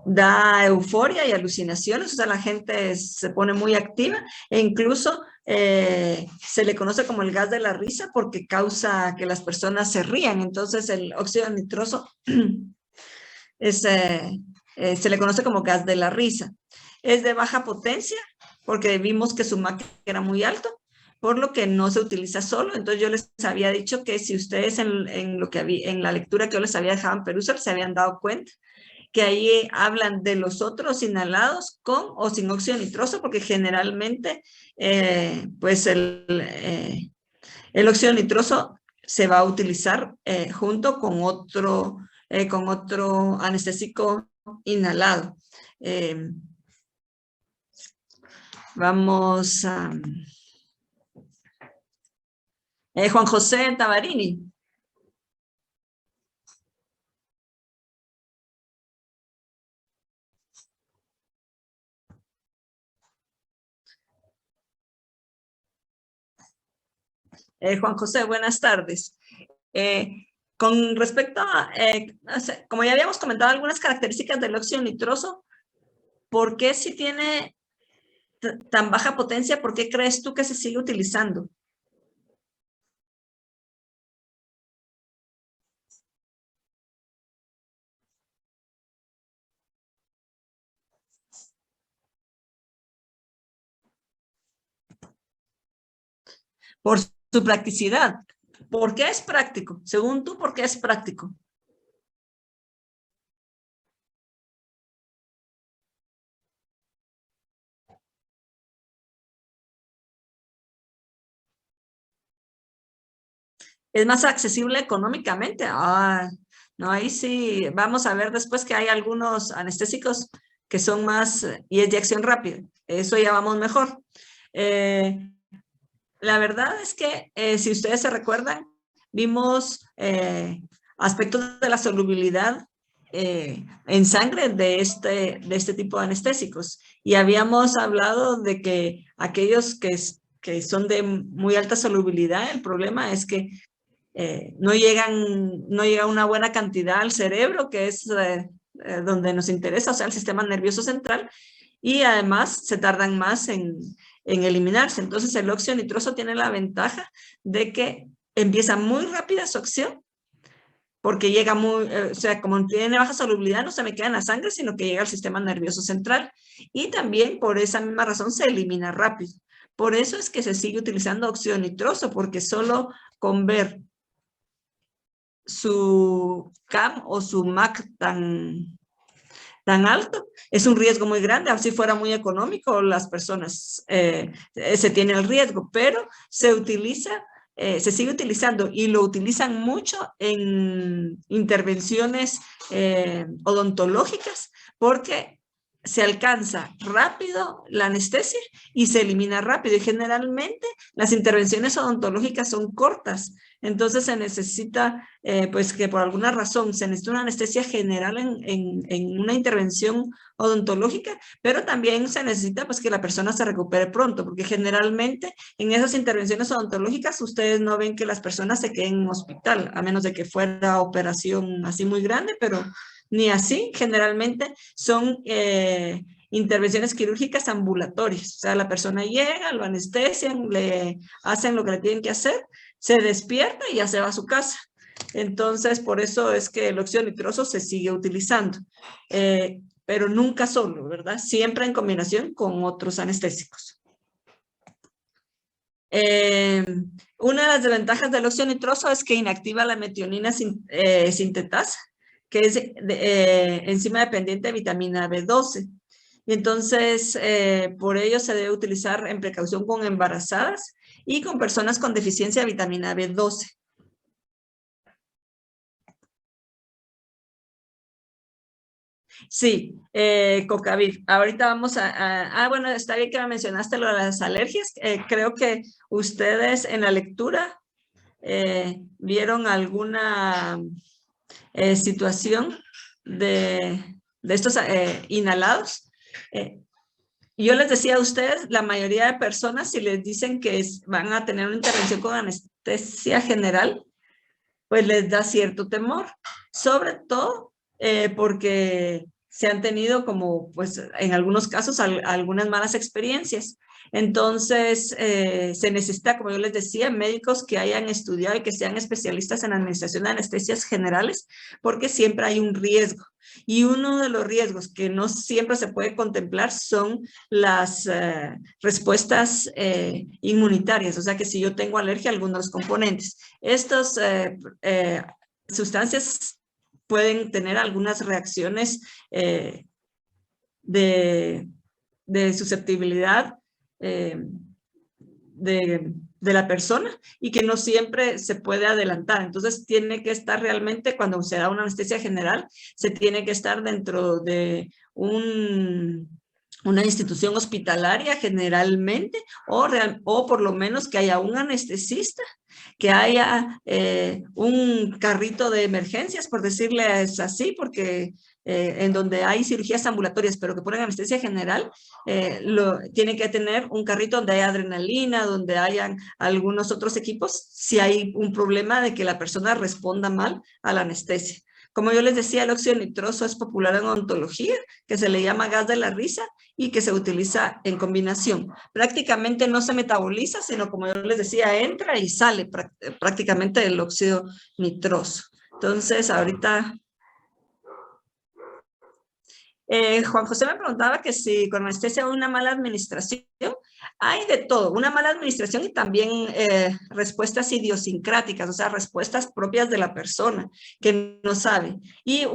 da euforia y alucinaciones, o sea, la gente se pone muy activa e incluso se le conoce como el gas de la risa porque causa que las personas se rían. Entonces, el óxido nitroso es, se le conoce como gas de la risa. Es de baja potencia porque vimos que su MAC era muy alto, por lo que no se utiliza solo. Entonces yo les había dicho que si ustedes en lo que había, en la lectura que yo les había dejado en Perusal se habían dado cuenta que ahí hablan de los otros inhalados con o sin óxido nitroso, porque generalmente pues el óxido nitroso se va a utilizar junto con otro anestésico inhalado. Eh, vamos a... Juan José Tavarini. Juan José, buenas tardes. Con respecto a, como ya habíamos comentado, algunas características del óxido nitroso, ¿por qué si tiene tan baja potencia, por qué crees tú que se sigue utilizando? Por su practicidad. ¿Por qué es práctico? Según tú, ¿por qué es práctico? ¿Es más accesible económicamente? Ah, no, ahí sí, vamos a ver después que hay algunos anestésicos que son más, y es de acción rápida. Eso ya vamos mejor. Eh, la verdad es que, si ustedes se recuerdan, vimos aspectos de la solubilidad en sangre de este tipo de anestésicos. Y habíamos hablado de que aquellos que son de muy alta solubilidad, el problema es que no llega una buena cantidad al cerebro, que es donde nos interesa, o sea, el sistema nervioso central, y además se tardan más en eliminarse. Entonces el óxido nitroso tiene la ventaja de que empieza muy rápida su acción, porque llega muy, o sea, como tiene baja solubilidad, no se me queda en la sangre, sino que llega al sistema nervioso central. Y también por esa misma razón se elimina rápido. Por eso es que se sigue utilizando óxido nitroso, porque solo con ver su CAM o su MAC tan alto, es un riesgo muy grande. Así fuera muy económico, las personas se tiene el riesgo, pero se utiliza, se sigue utilizando y lo utilizan mucho en intervenciones odontológicas porque se alcanza rápido la anestesia y se elimina rápido. Y generalmente las intervenciones odontológicas son cortas. Entonces se necesita, pues que por alguna razón se necesita una anestesia general en una intervención odontológica, pero también se necesita pues que la persona se recupere pronto, porque generalmente en esas intervenciones odontológicas ustedes no ven que las personas se queden en hospital, a menos de que fuera operación así muy grande, pero ni así. Generalmente son intervenciones quirúrgicas ambulatorias, o sea, la persona llega, lo anestesian, le hacen lo que le tienen que hacer, se despierta y ya se va a su casa. Entonces, por eso es que el óxido nitroso se sigue utilizando, pero nunca solo, ¿verdad? Siempre en combinación con otros anestésicos. Eh, una de las desventajas del óxido nitroso es que inactiva la metionina sintetasa, que es enzima dependiente de vitamina B12. Y entonces, por ello se debe utilizar en precaución con embarazadas y con personas con deficiencia de vitamina B12. Sí, Cocavir. Ahorita vamos bueno, está bien que me mencionaste lo de las alergias. Creo que ustedes en la lectura vieron alguna situación de estos inhalados. Eh, yo les decía a ustedes, la mayoría de personas, si les dicen que van a tener una intervención con anestesia general, pues les da cierto temor, sobre todo porque se han tenido como, pues, en algunos casos, algunas malas experiencias. Entonces, se necesita, como yo les decía, médicos que hayan estudiado y que sean especialistas en administración de anestesias generales, porque siempre hay un riesgo. Y uno de los riesgos que no siempre se puede contemplar son las respuestas inmunitarias, o sea que si yo tengo alergia a algunos de los componentes. Estas sustancias pueden tener algunas reacciones de susceptibilidad de la persona y que no siempre se puede adelantar. Entonces tiene que estar realmente, cuando se da una anestesia general, se tiene que estar dentro de una institución hospitalaria generalmente, o por lo menos que haya un anestesista, que haya un carrito de emergencias, por decirles así, porque en donde hay cirugías ambulatorias, pero que ponen anestesia general, tiene que tener un carrito donde haya adrenalina, donde hayan algunos otros equipos, si hay un problema de que la persona responda mal a la anestesia. Como yo les decía, el óxido nitroso es popular en odontología, que se le llama gas de la risa y que se utiliza en combinación. Prácticamente no se metaboliza, sino como yo les decía, entra y sale prácticamente el óxido nitroso. Entonces, ahorita Juan José me preguntaba que si con anestesia una mala administración, hay de todo, una mala administración y también respuestas idiosincráticas, o sea, respuestas propias de la persona que no sabe. Y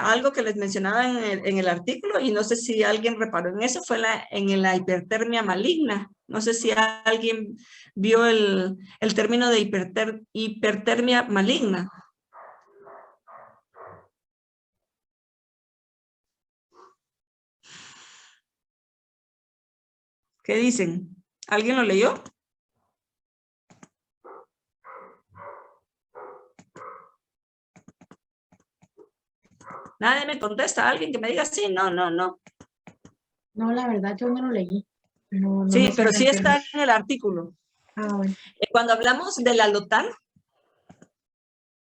algo que les mencionaba en el artículo, y no sé si alguien reparó en eso, fue en la hipertermia maligna. No sé si alguien vio el término de hipertermia maligna. ¿Qué dicen? ¿Alguien lo leyó? Nadie me contesta. Alguien que me diga sí, no, no, no. No, la verdad yo no lo leí. No Sí, me pero suena sí el tema. está en el artículo. Ah, bueno. Cuando hablamos del alotano,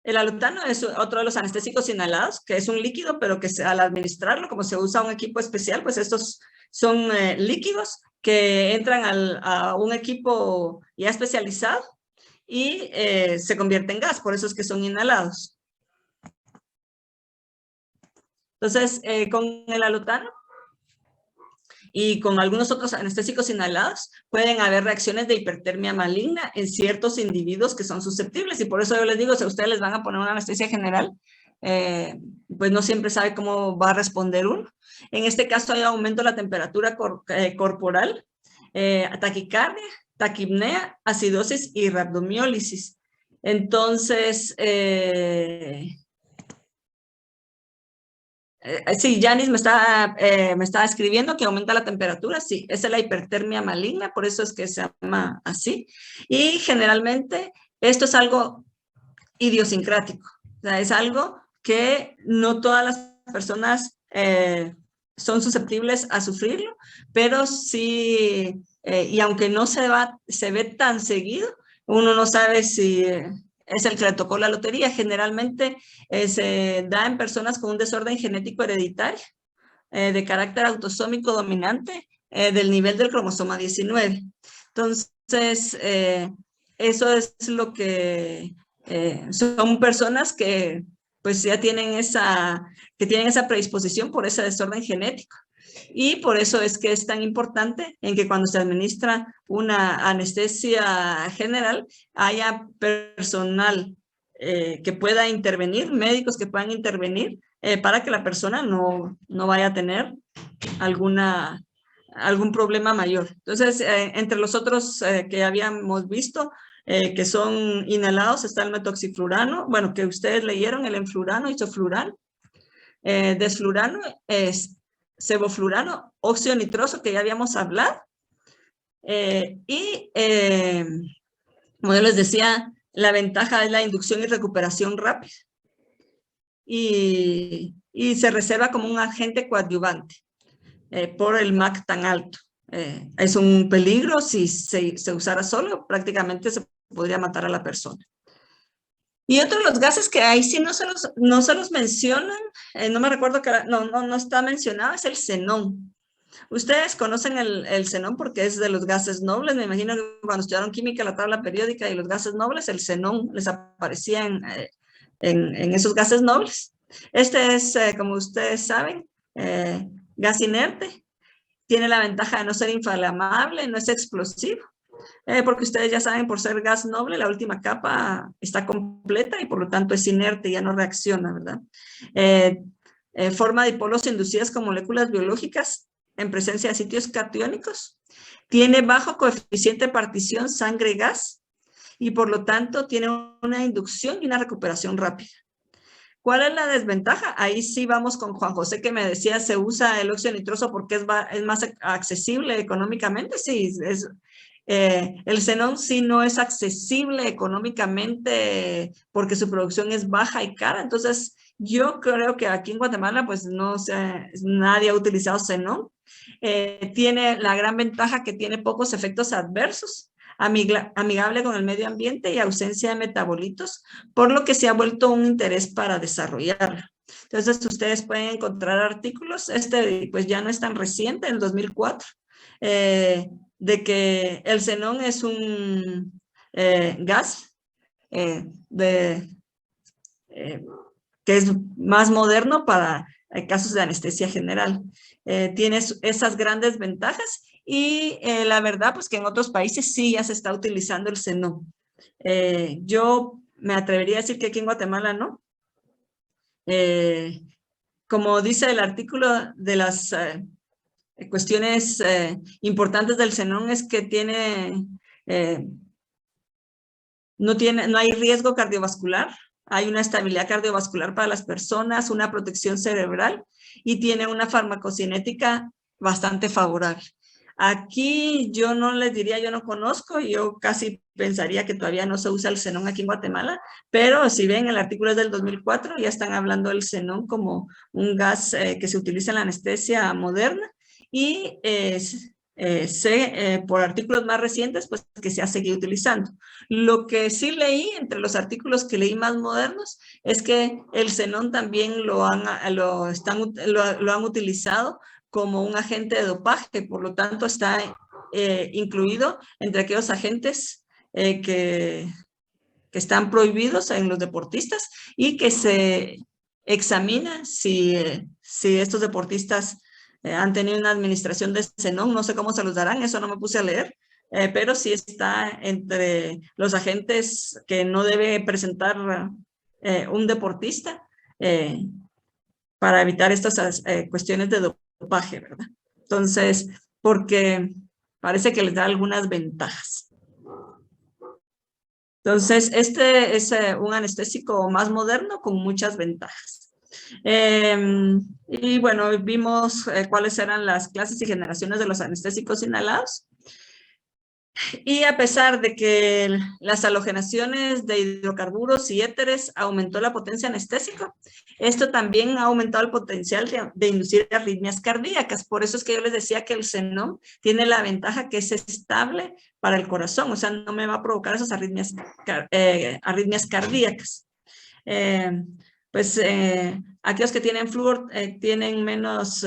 el alotano es otro de los anestésicos inhalados, que es un líquido, pero que al administrarlo, como se usa un equipo especial, pues estos son líquidos que entran a un equipo ya especializado y se convierte en gas, por eso es que son inhalados. Entonces, con el alotano y con algunos otros anestésicos inhalados, pueden haber reacciones de hipertermia maligna en ciertos individuos que son susceptibles. Y por eso yo les digo, si a ustedes les van a poner una anestesia general, pues no siempre sabe cómo va a responder uno. En este caso hay aumento de la temperatura corporal, taquicardia, taquipnea, acidosis y rhabdomiólisis. Entonces, sí, Janice me estaba escribiendo que aumenta la temperatura, sí, esa es la hipertermia maligna, por eso es que se llama así. Y generalmente esto es algo idiosincrático, o sea, es algo que no todas las personas son susceptibles a sufrirlo, pero sí, y aunque no se ve tan seguido, uno no sabe si es el que le tocó la lotería. Generalmente se da en personas con un desorden genético hereditario de carácter autosómico dominante del nivel del cromosoma 19. Entonces, eso es lo que son personas que pues ya tienen esa predisposición por ese desorden genético. Y por eso es que es tan importante en que cuando se administra una anestesia general haya personal que pueda intervenir, médicos que puedan intervenir para que la persona no vaya a tener algún problema mayor. Entonces, entre los otros que habíamos visto, que son inhalados, está el metoxiflurano, bueno, que ustedes leyeron, el enflurano, isoflurano, desflurano, sevoflurano, óxido nitroso, que ya habíamos hablado, y como yo les decía, la ventaja es la inducción y recuperación rápida, y se reserva como un agente coadyuvante por el MAC tan alto. Es un peligro si se usara solo, prácticamente se podría matar a la persona. Y otro de los gases que ahí sí no se los mencionan, no me recuerdo que no está mencionado, es el xenón. Ustedes conocen el xenón porque es de los gases nobles. Me imagino que cuando estudiaron química, la tabla periódica y los gases nobles, el xenón les aparecía en esos gases nobles. Este es, como ustedes saben, gas inerte. Tiene la ventaja de no ser inflamable, no es explosivo. Porque ustedes ya saben, por ser gas noble, la última capa está completa y por lo tanto es inerte, ya no reacciona, ¿verdad? Forma dipolos inducidas con moléculas biológicas en presencia de sitios catiónicos. Tiene bajo coeficiente de partición sangre-gas y por lo tanto tiene una inducción y una recuperación rápida. ¿Cuál es la desventaja? Ahí sí vamos con Juan José que me decía se usa el óxido nitroso porque es más accesible económicamente. Sí, el xenón sí no es accesible económicamente porque su producción es baja y cara. Entonces, yo creo que aquí en Guatemala pues no sé, nadie ha utilizado xenón. Tiene la gran ventaja que tiene pocos efectos adversos, amigable con el medio ambiente y ausencia de metabolitos, por lo que se ha vuelto un interés para desarrollarlo. Entonces, ustedes pueden encontrar artículos, pues ya no es tan reciente, en 2004, de que el xenón es un gas que es más moderno para casos de anestesia general. Tiene esas grandes ventajas y la verdad, pues que en otros países sí ya se está utilizando el xenón. Yo me atrevería a decir que aquí en Guatemala no. Como dice el artículo, de las cuestiones importantes del xenón es que no hay riesgo cardiovascular, hay una estabilidad cardiovascular para las personas, una protección cerebral y tiene una farmacocinética bastante favorable. Aquí yo no les diría, yo no conozco, yo casi pensaría que todavía no se usa el xenón aquí en Guatemala, pero si ven el artículo es del 2004, ya están hablando del xenón como un gas que se utiliza en la anestesia moderna y sé por artículos más recientes pues que se ha seguido utilizando. Lo que sí leí entre los artículos que leí más modernos es que el xenón también lo han utilizado como un agente de dopaje, por lo tanto está incluido entre aquellos agentes que están prohibidos en los deportistas y que se examina si estos deportistas han tenido una administración de xenón, no sé cómo se los darán, eso no me puse a leer, pero sí está entre los agentes que no debe presentar un deportista para evitar estas cuestiones de dopaje, ¿verdad? Entonces, porque parece que les da algunas ventajas. Entonces, este es un anestésico más moderno con muchas ventajas. Y bueno, vimos cuáles eran las clases y generaciones de los anestésicos inhalados. Y a pesar de que las halogenaciones de hidrocarburos y éteres aumentó la potencia anestésica, esto también ha aumentado el potencial de inducir arritmias cardíacas. Por eso es que yo les decía que el xenón tiene la ventaja que es estable para el corazón, o sea, no me va a provocar esas arritmias cardíacas. Aquellos que tienen flúor tienen menos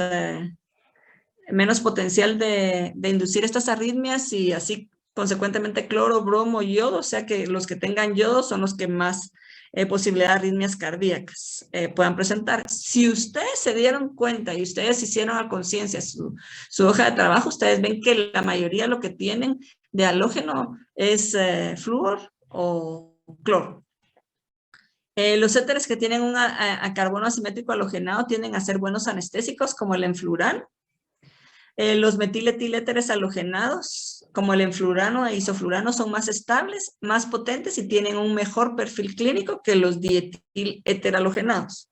potencial de inducir estas arritmias y así consecuentemente cloro, bromo y yodo, o sea que los que tengan yodo son los que más posibilidad de arritmias cardíacas puedan presentar. Si ustedes se dieron cuenta y ustedes hicieron a conciencia su hoja de trabajo, ustedes ven que la mayoría lo que tienen de halógeno es flúor o cloro. Los éteres que tienen un carbono asimétrico halogenado tienden a ser buenos anestésicos como el enfluran. Los metiletiléteres halogenados, como el enflurano e isoflurano, son más estables, más potentes y tienen un mejor perfil clínico que los dietil-heterhalogenados.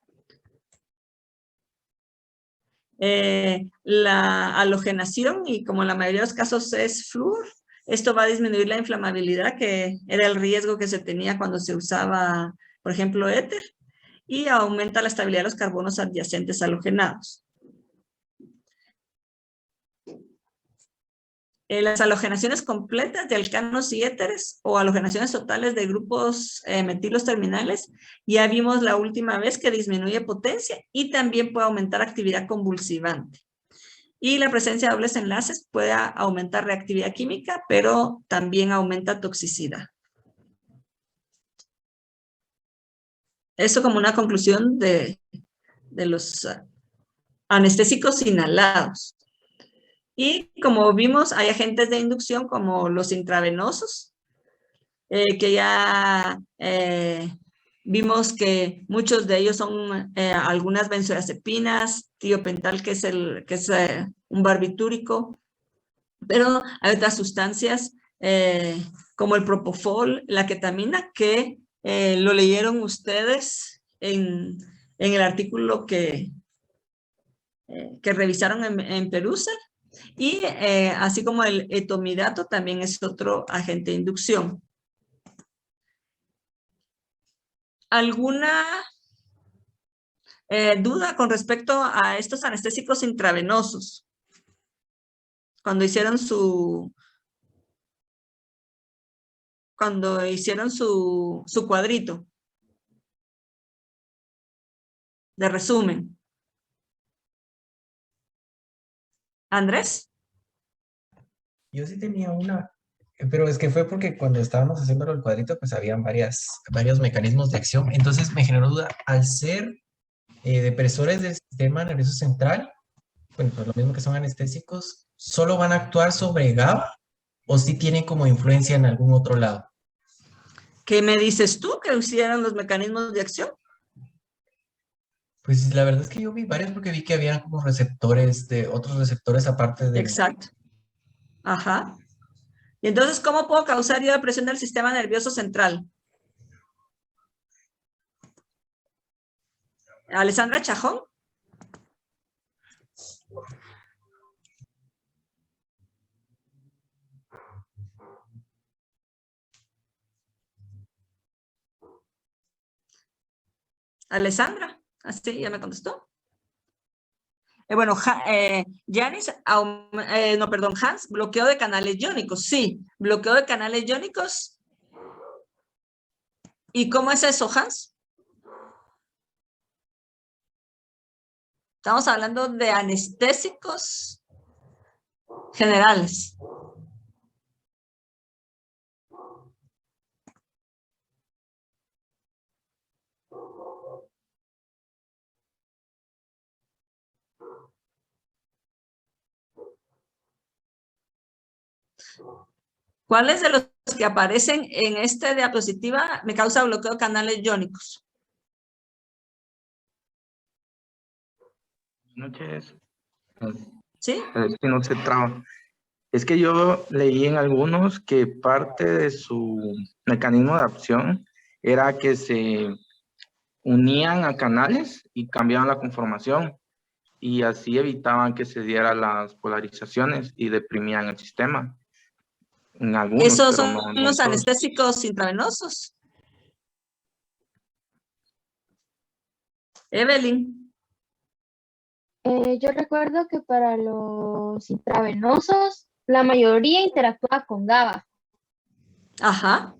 La halogenación, y como en la mayoría de los casos es flúor, esto va a disminuir la inflamabilidad, que era el riesgo que se tenía cuando se usaba, por ejemplo, éter, y aumenta la estabilidad de los carbonos adyacentes halogenados. las halogenaciones completas de alcanos y éteres o halogenaciones totales de grupos metilos terminales. Ya vimos la última vez que disminuye potencia y también puede aumentar actividad convulsivante. Y la presencia de dobles enlaces puede aumentar reactividad química, pero también aumenta toxicidad. Eso como una conclusión de los anestésicos inhalados. Y como vimos, hay agentes de inducción como los intravenosos, que ya vimos que muchos de ellos son algunas benzodiazepinas, tiopental, que es un barbitúrico, pero hay otras sustancias como el propofol, la ketamina, que lo leyeron ustedes en el artículo que revisaron en Perusa. Y así como el etomidato también es otro agente de inducción. ¿Alguna duda con respecto a estos anestésicos intravenosos? Cuando hicieron su cuadrito de resumen. ¿Andrés? Yo sí tenía una, pero es que fue porque cuando estábamos haciendo el cuadrito, pues habían varios mecanismos de acción. Entonces me generó duda, al ser depresores del sistema nervioso central, bueno, pues lo mismo que son anestésicos, ¿solo van a actuar sobre GABA o sí tienen como influencia en algún otro lado? ¿Qué me dices tú que hicieron los mecanismos de acción? Pues la verdad es que yo vi varios porque vi que había como receptores de otros receptores aparte del... Exacto. Ajá. Y entonces, ¿cómo puedo causar yo depresión del sistema nervioso central? ¿Alessandra Chajón? Alessandra, así ya me contestó. Bueno, Yanis, no, perdón, Hans, bloqueo de canales iónicos. Sí, bloqueo de canales iónicos. ¿Y cómo es eso, Hans? Estamos hablando de anestésicos generales. ¿Cuáles de los que aparecen en esta diapositiva me causa bloqueo de canales iónicos? Buenas noches. ¿Sí? Es que no se traba. Es que yo leí en algunos que parte de su mecanismo de acción era que se unían a canales y cambiaban la conformación y así evitaban que se dieran las polarizaciones y deprimían el sistema. En algunos, Esos pero son no en los todos. anestésicos intravenosos. Evelyn. Yo recuerdo que para los intravenosos, la mayoría interactúa con GABA. Ajá.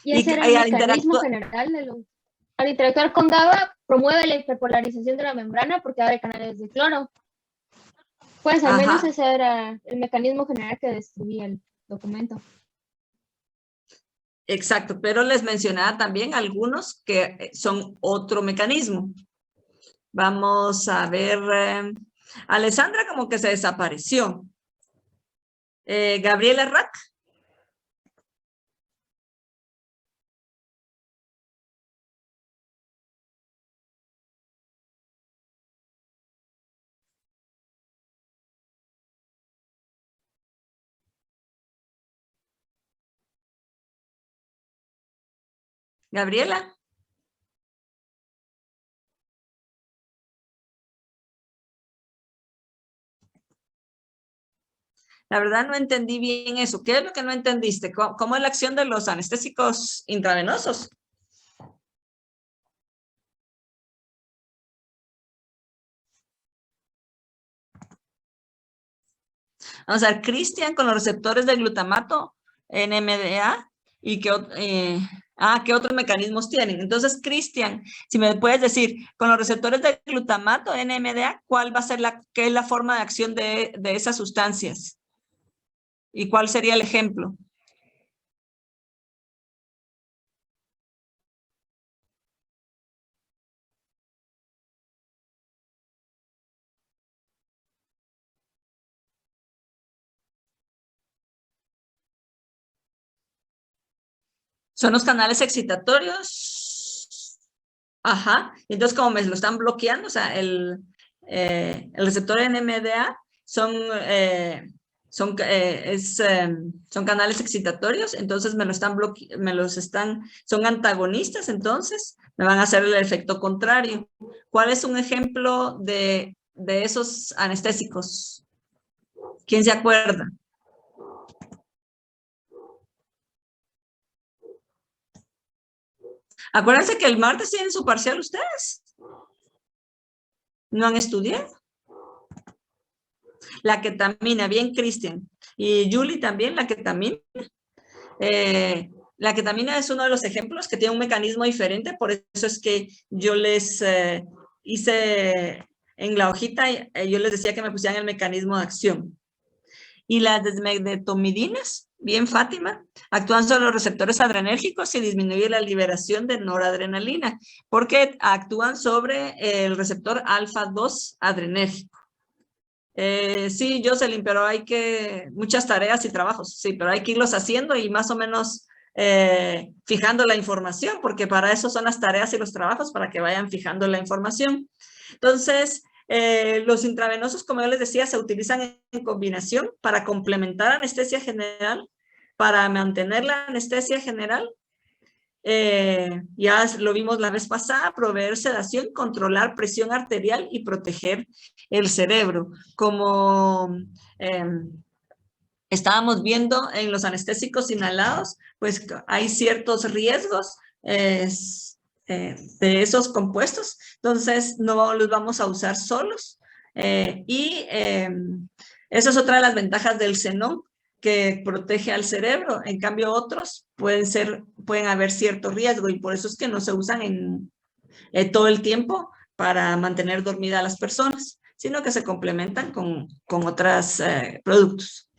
Y ese era el Y al mecanismo general de los... Al interactuar con GABA, promueve la hiperpolarización de la membrana porque abre canales de cloro. Pues al menos Ajá. ese era el mecanismo general que describía el documento. Exacto, pero les mencionaba también algunos que son otro mecanismo. Vamos a ver. Alessandra como que se desapareció. Gabriela Rack. Gabriela. La verdad no entendí bien eso. ¿Qué es lo que no entendiste? ¿Cómo es la acción de los anestésicos intravenosos? Vamos a ver, Cristian con los receptores de glutamato NMDA y ¿qué otros mecanismos tienen? Entonces, Cristian, si me puedes decir, con los receptores de glutamato NMDA, ¿cuál va a ser qué es la forma de acción de esas sustancias? ¿Y cuál sería el ejemplo? Son los canales excitatorios. Ajá. Entonces, como me lo están bloqueando, o sea, el receptor NMDA son canales excitatorios, entonces son antagonistas, entonces me van a hacer el efecto contrario. ¿Cuál es un ejemplo de esos anestésicos? ¿Quién se acuerda? Acuérdense que el martes tienen su parcial ustedes. ¿No han estudiado? La ketamina, bien, Cristian. Y Julie también, la ketamina. La ketamina es uno de los ejemplos que tiene un mecanismo diferente, por eso es que yo les hice en la hojita, yo les decía que me pusieran el mecanismo de acción. Y las desmedetomidinas, bien Fátima, actúan sobre los receptores adrenérgicos y disminuyen la liberación de noradrenalina, porque actúan sobre el receptor alfa-2 adrenérgico. Sí, Jocelyn, pero hay muchas tareas y trabajos, sí, pero hay que irlos haciendo y más o menos fijando la información, porque para eso son las tareas y los trabajos, para que vayan fijando la información. Entonces, los intravenosos, como yo les decía, se utilizan en combinación para complementar anestesia general, para mantener la anestesia general. Ya lo vimos la vez pasada, proveer sedación, controlar presión arterial y proteger el cerebro. Como estábamos viendo en los anestésicos inhalados, pues hay ciertos riesgos de esos compuestos, entonces no los vamos a usar solos. Esa es otra de las ventajas del xenón, que protege al cerebro. En cambio, otros pueden haber cierto riesgo y por eso es que no se usan todo el tiempo para mantener dormida a las personas, sino que se complementan con otros productos.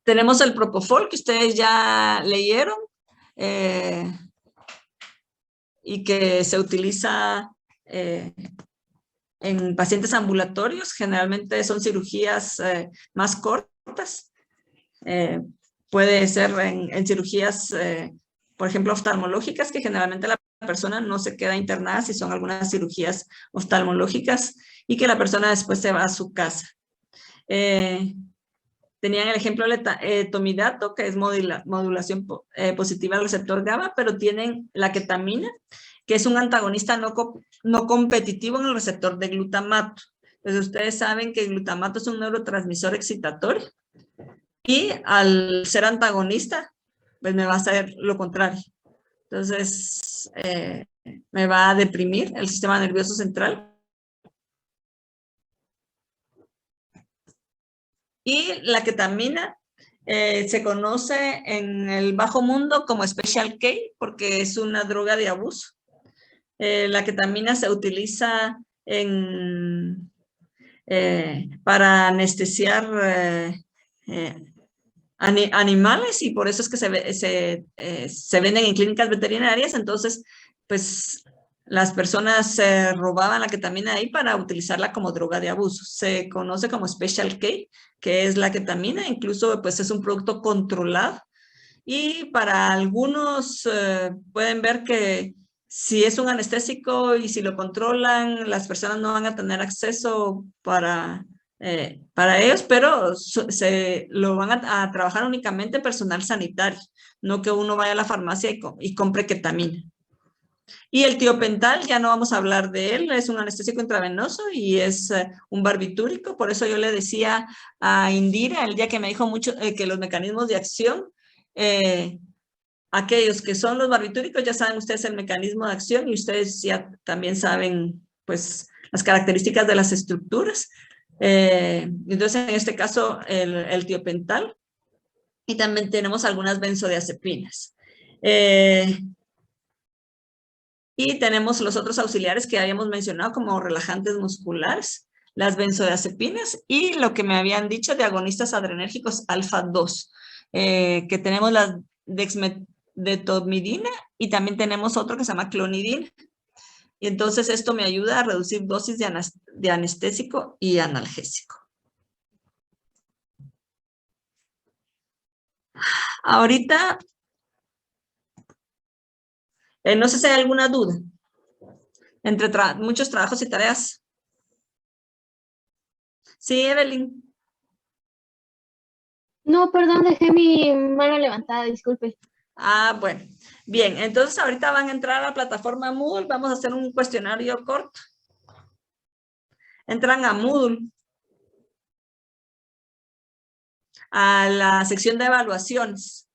Tenemos el propofol que ustedes ya leyeron y que se utiliza en pacientes ambulatorios. Generalmente son cirugías más cortas. Puede ser en cirugías, por ejemplo, oftalmológicas, que generalmente la persona no se queda internada si son algunas cirugías oftalmológicas y que la persona después se va a su casa. Tenían el ejemplo de tomidato, que es modulación positiva del receptor GABA, pero tienen la ketamina, que es un antagonista no competitivo en el receptor de glutamato. Entonces, ustedes saben que el glutamato es un neurotransmisor excitatorio y al ser antagonista, pues me va a hacer lo contrario. Entonces, me va a deprimir el sistema nervioso central. Y la ketamina se conoce en el bajo mundo como Special K porque es una droga de abuso. La ketamina se utiliza para anestesiar animales y por eso es que se venden en clínicas veterinarias. Entonces, pues las personas se robaban la ketamina ahí para utilizarla como droga de abuso. Se conoce como Special K, que es la ketamina, incluso pues es un producto controlado. Y para algunos pueden ver que si es un anestésico y si lo controlan, las personas no van a tener acceso para ellos, pero lo van a trabajar únicamente personal sanitario, no que uno vaya a la farmacia y compre ketamina. Y el tiopental, ya no vamos a hablar de él, es un anestésico intravenoso y es un barbitúrico. Por eso yo le decía a Indira el día que me dijo mucho que los mecanismos de acción, aquellos que son los barbitúricos, ya saben ustedes el mecanismo de acción y ustedes ya también saben pues, las características de las estructuras. Entonces, en este caso, el tiopental. Y también tenemos algunas benzodiazepinas. Y tenemos los otros auxiliares que habíamos mencionado como relajantes musculares, las benzodiazepinas y lo que me habían dicho de agonistas adrenérgicos alfa 2, que tenemos la dexmedetomidina y también tenemos otro que se llama clonidina. Y entonces esto me ayuda a reducir dosis de anestésico y analgésico. Ahorita, no sé si hay alguna duda entre muchos trabajos y tareas. Sí, Evelyn. No, perdón, dejé mi mano levantada, disculpe. Ah, bueno. Bien, entonces ahorita van a entrar a la plataforma Moodle. Vamos a hacer un cuestionario corto. Entran a Moodle, a la sección de evaluaciones.